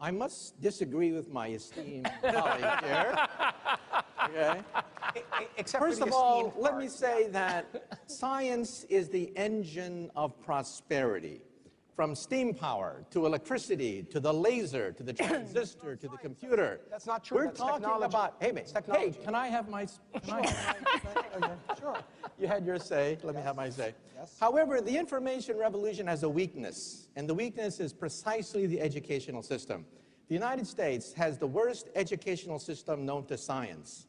I must disagree with my esteemed colleague here. Okay? First of all, let me say that science is the engine of prosperity. From steam power to electricity to the laser to the transistor to the computer. That's not true. We're talking about, hey, can I have my, okay, sure. You had your say, let me have my say. Yes. However, the information revolution has a weakness, and the weakness is precisely the educational system. The United States has the worst educational system known to science.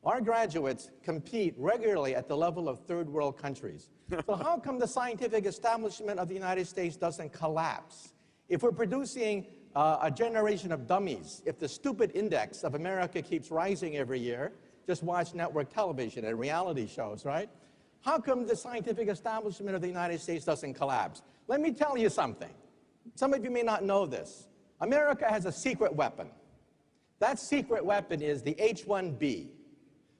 Our graduates compete regularly at the level of third world countries. So how come the scientific establishment of the United States doesn't collapse? If we're producing a generation of dummies, if the stupid index of America keeps rising every year, just watch network television and reality shows, right? How come the scientific establishment of the United States doesn't collapse? Let me tell you something. Some of you may not know this. America has a secret weapon. That secret weapon is the H-1B.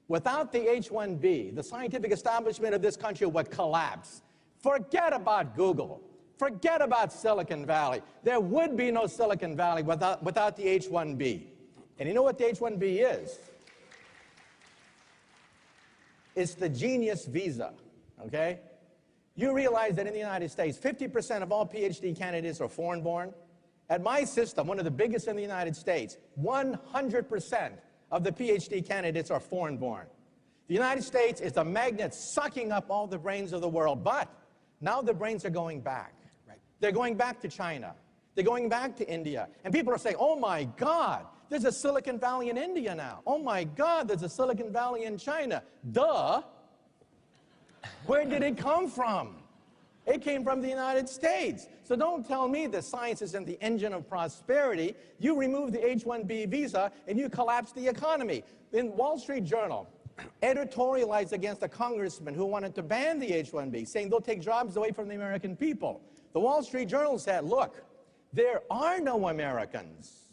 Without the H-1B, the scientific establishment of this country would collapse. Forget about Google. Forget about Silicon Valley. There would be no Silicon Valley without the H-1B. And you know what the H-1B is? It's the genius visa, okay? You realize that in the United States, 50% of all PhD candidates are foreign-born. At my system, one of the biggest in the United States, 100% of the PhD candidates are foreign-born. The United States is a magnet sucking up all the brains of the world, but now the brains are going back. Right. They're going back to China. They're going back to India. And people are saying, oh my God, there's a Silicon Valley in India now. Oh my God, there's a Silicon Valley in China. Duh. Where did it come from? It came from the United States. So don't tell me that science isn't the engine of prosperity. You remove the H-1B visa and you collapse the economy. In Wall Street Journal, editorialized against a congressman who wanted to ban the H-1B, saying they'll take jobs away from the American people. The Wall Street Journal said, look, there are no Americans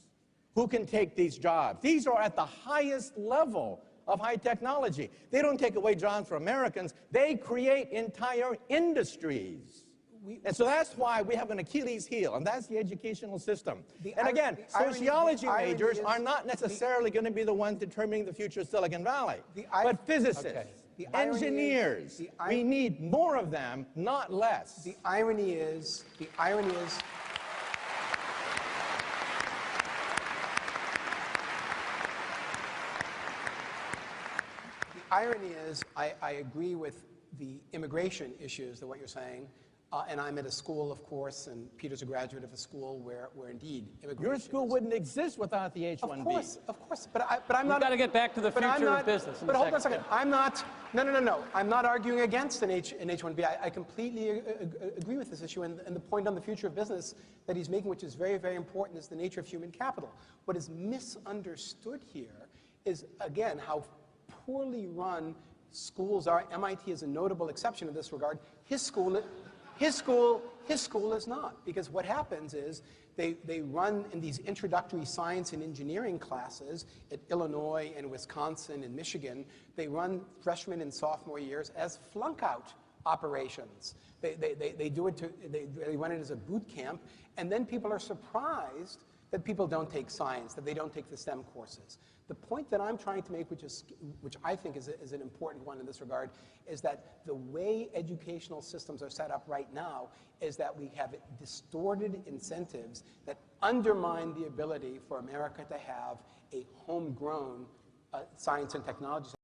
who can take these jobs. These are at the highest level of high technology. They don't take away jobs from Americans. They create entire industries. And so that's why we have an Achilles heel, and that's the educational system. And again, sociology majors are not necessarily going to be the ones determining the future of Silicon Valley, but physicists, engineers. We need more of them, not less. The irony is, I agree with the immigration issues, what you're saying, and I'm at a school, of course, and Peter's a graduate of a school where indeed immigration. Your school wouldn't exist without the H-1B. Of course, but I'm not. We've got to get back to the future of business. But hold on a second. I'm not. No. I'm not arguing against an H-1B. I completely agree with this issue, and the point on the future of business that he's making, which is very, very important, is the nature of human capital. What is misunderstood here is, again, how poorly run schools are. MIT is a notable exception in this regard. His school is not, because what happens is they run in these introductory science and engineering classes at Illinois and Wisconsin and Michigan. They run freshman and sophomore years as flunk-out operations. They run it as a boot camp, and then people are surprised that people don't take science, that they don't take the STEM courses. The point that I'm trying to make, which I think is an important one in this regard, is that the way educational systems are set up right now is that we have distorted incentives that undermine the ability for America to have a homegrown science and technology